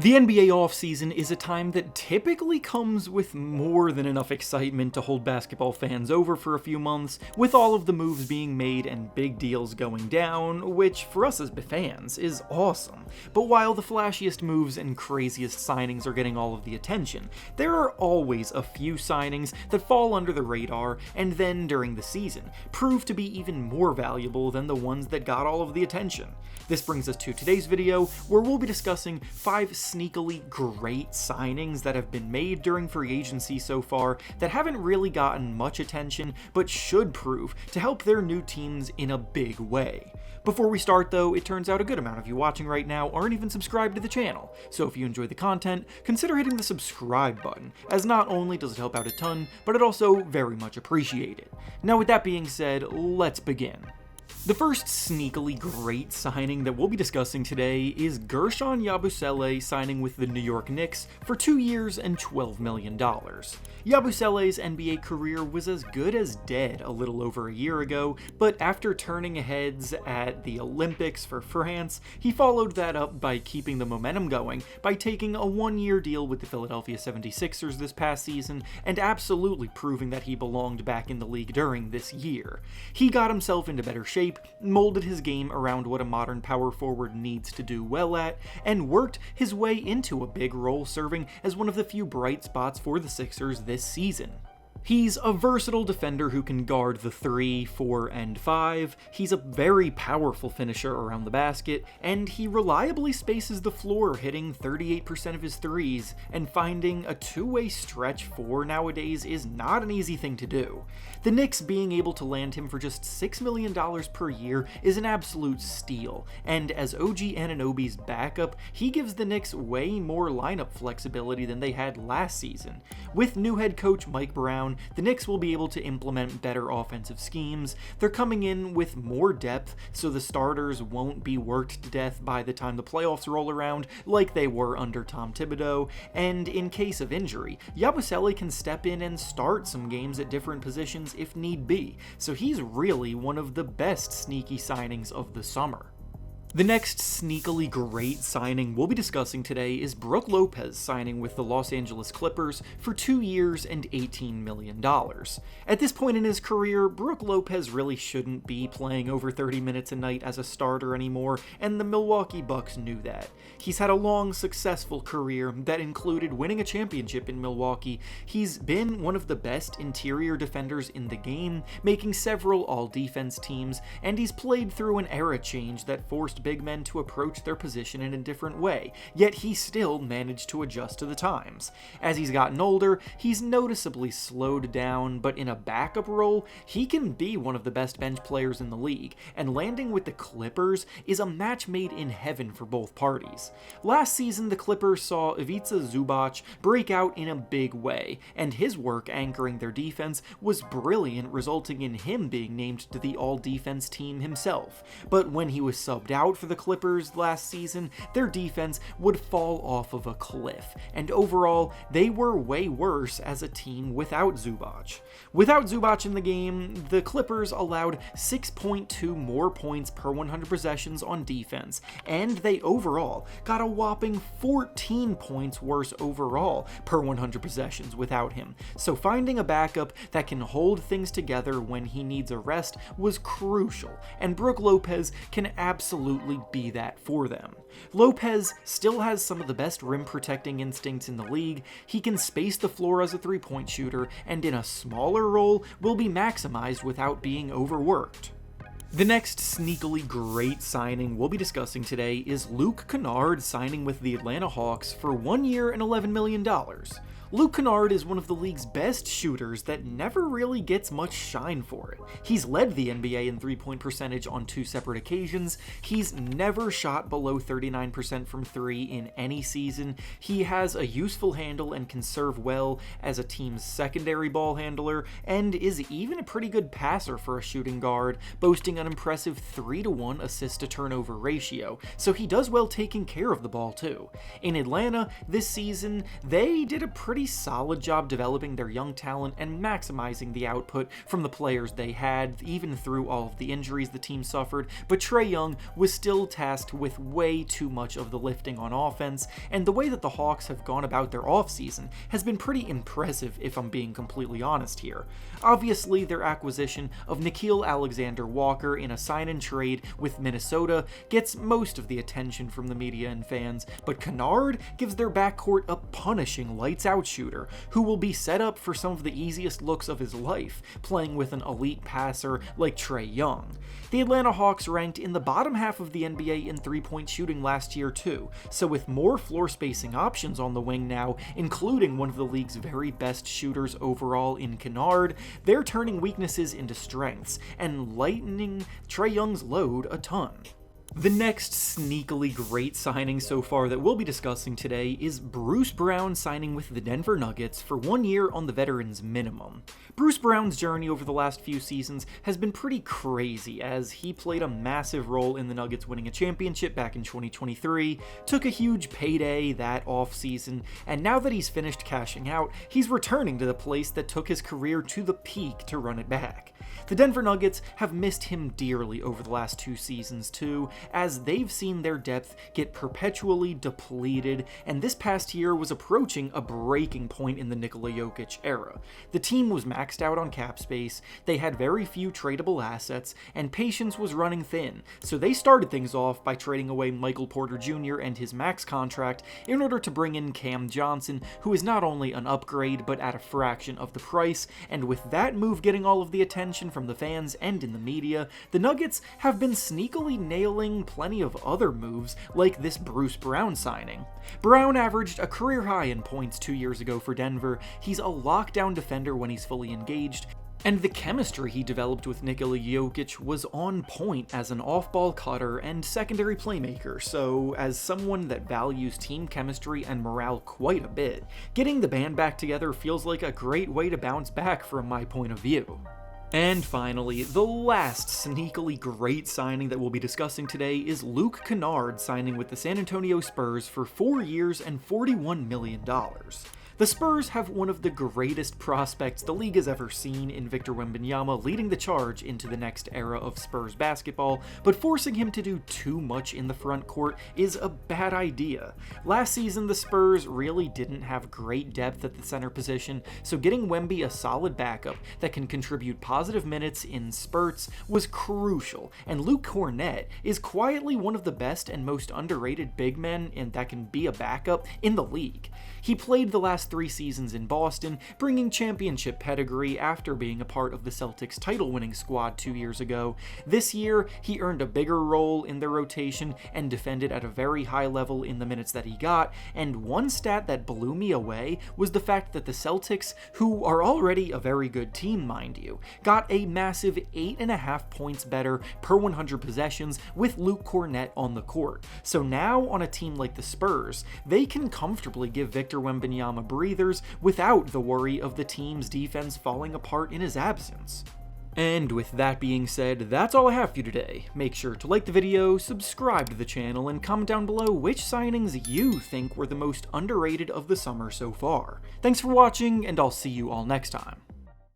The NBA offseason is a time that typically comes with more than enough excitement to hold basketball fans over for a few months, with all of the moves being made and big deals going down, which for us as fans is awesome. But while the flashiest moves and craziest signings are getting all of the attention, there are always a few signings that fall under the radar and then during the season prove to be even more valuable than the ones that got all of the attention. This brings us to today's video, where we'll be discussing 5 sneakily great signings that have been made during free agency so far that haven't really gotten much attention, but should prove to help their new teams in a big way. Before we start though, it turns out a good amount of you watching right now aren't even subscribed to the channel, so if you enjoy the content, consider hitting the subscribe button, as not only does it help out a ton, but it also very much appreciated. Now with that being said, let's begin. The first sneakily great signing that we'll be discussing today is Guerschon Yabusele signing with the New York Knicks for 2 years and $12 million. Yabusele's NBA career was as good as dead a little over a year ago, but after turning heads at the Olympics for France, he followed that up by keeping the momentum going by taking a 1-year deal with the Philadelphia 76ers this past season and absolutely proving that he belonged back in the league during this year. He got himself into better shape, molded his game around what a modern power forward needs to do well at, and worked his way into a big role, serving as one of the few bright spots for the Sixers this season. He's a versatile defender who can guard the 3, 4, and 5, he's a very powerful finisher around the basket, and he reliably spaces the floor, hitting 38% of his threes, and finding a two-way stretch 4 nowadays is not an easy thing to do. The Knicks being able to land him for just $6 million per year is an absolute steal, and as OG Anunoby's backup, he gives the Knicks way more lineup flexibility than they had last season. With new head coach Mike Brown, the Knicks will be able to implement better offensive schemes. They're coming in with more depth, so the starters won't be worked to death by the time the playoffs roll around like they were under Tom Thibodeau, and in case of injury, Yabusele can step in and start some games at different positions if need be, so he's really one of the best sneaky signings of the summer. The next sneakily great signing we'll be discussing today is Brook Lopez signing with the Los Angeles Clippers for 2 years and $18 million. At this point in his career, Brook Lopez really shouldn't be playing over 30 minutes a night as a starter anymore, and the Milwaukee Bucks knew that. He's had a long, successful career that included winning a championship in Milwaukee. He's been one of the best interior defenders in the game, making several all-defense teams, and he's played through an era change that forced big men to approach their position in a different way, yet he still managed to adjust to the times. As he's gotten older, he's noticeably slowed down, but in a backup role, he can be one of the best bench players in the league, and landing with the Clippers is a match made in heaven for both parties. Last season, the Clippers saw Ivica Zubac break out in a big way, and his work anchoring their defense was brilliant, resulting in him being named to the all-defense team himself. But when he was subbed out for the Clippers last season, their defense would fall off of a cliff, and overall, they were way worse as a team without Zubac. Without Zubac in the game, the Clippers allowed 6.2 more points per 100 possessions on defense, and they overall got a whopping 14 points worse overall per 100 possessions without him. So finding a backup that can hold things together when he needs a rest was crucial, and Brook Lopez can absolutely be that for them. Lopez still has some of the best rim protecting instincts in the league. He can space the floor as a three-point shooter, and in a smaller role will be maximized without being overworked. The next sneakily great signing we'll be discussing today is Luke Kennard signing with the Atlanta Hawks for 1 year and $11 million. Luke Kennard is one of the league's best shooters that never really gets much shine for it. He's led the NBA in three-point percentage on 2 separate occasions. He's never shot below 39% from 3 in any season. He has a useful handle and can serve well as a team's secondary ball handler, and is even a pretty good passer for a shooting guard, boasting an impressive 3-to-1 assist-to-turnover ratio, so he does well taking care of the ball too. In Atlanta this season, they did a pretty pretty solid job developing their young talent and maximizing the output from the players they had, even through all of the injuries the team suffered, but Trae Young was still tasked with way too much of the lifting on offense, and the way that the Hawks have gone about their offseason has been pretty impressive if I'm being completely honest here. Obviously, their acquisition of Nickeil Alexander-Walker in a sign-and-trade with Minnesota gets most of the attention from the media and fans, but Kennard gives their backcourt a punishing lights-out shooter who will be set up for some of the easiest looks of his life, playing with an elite passer like Trae Young. The Atlanta Hawks ranked in the bottom half of the NBA in three-point shooting last year too, so with more floor spacing options on the wing now, including one of the league's very best shooters overall in Kennard, they're turning weaknesses into strengths and lightening Trae Young's load a ton. The next sneakily great signing so far that we'll be discussing today is Bruce Brown signing with the Denver Nuggets for 1 year on the veterans minimum. Bruce Brown's journey over the last few seasons has been pretty crazy, as he played a massive role in the Nuggets winning a championship back in 2023, took a huge payday that offseason, and now that he's finished cashing out, he's returning to the place that took his career to the peak to run it back. The Denver Nuggets have missed him dearly over the last 2 seasons too, as they've seen their depth get perpetually depleted, and this past year was approaching a breaking point in the Nikola Jokic era. The team was maxed out on cap space, they had very few tradable assets, and patience was running thin, so they started things off by trading away Michael Porter Jr. and his max contract in order to bring in Cam Johnson, who is not only an upgrade but at a fraction of the price, and with that move getting all of the attention from the fans and in the media, the Nuggets have been sneakily nailing plenty of other moves like this Bruce Brown signing. Brown averaged a career high in points 2 years ago for Denver, he's a lockdown defender when he's fully engaged, and the chemistry he developed with Nikola Jokic was on point as an off-ball cutter and secondary playmaker, so as someone that values team chemistry and morale quite a bit, getting the band back together feels like a great way to bounce back from my point of view. And finally, the last sneakily great signing that we'll be discussing today is Luke Kennard signing with the San Antonio Spurs for 4 years and $41 million. The Spurs have one of the greatest prospects the league has ever seen in Victor Wembanyama, leading the charge into the next era of Spurs basketball, but forcing him to do too much in the front court is a bad idea. Last season, the Spurs really didn't have great depth at the center position, so getting Wemby a solid backup that can contribute positive minutes in spurts was crucial, and Luke Kornet is quietly one of the best and most underrated big men and that can be a backup in the league. He played the last 3 seasons in Boston, bringing championship pedigree after being a part of the Celtics title-winning squad 2 years ago. This year, he earned a bigger role in their rotation and defended at a very high level in the minutes that he got, and one stat that blew me away was the fact that the Celtics, who are already a very good team mind you, got a massive 8.5 points better per 100 possessions with Luke Kornet on the court. So now on a team like the Spurs, they can comfortably give Victor Wembanyama breathers without the worry of the team's defense falling apart in his absence. And with that being said, that's all I have for you today. Make sure to like the video, subscribe to the channel, and comment down below which signings you think were the most underrated of the summer so far. Thanks for watching, and I'll see you all next time.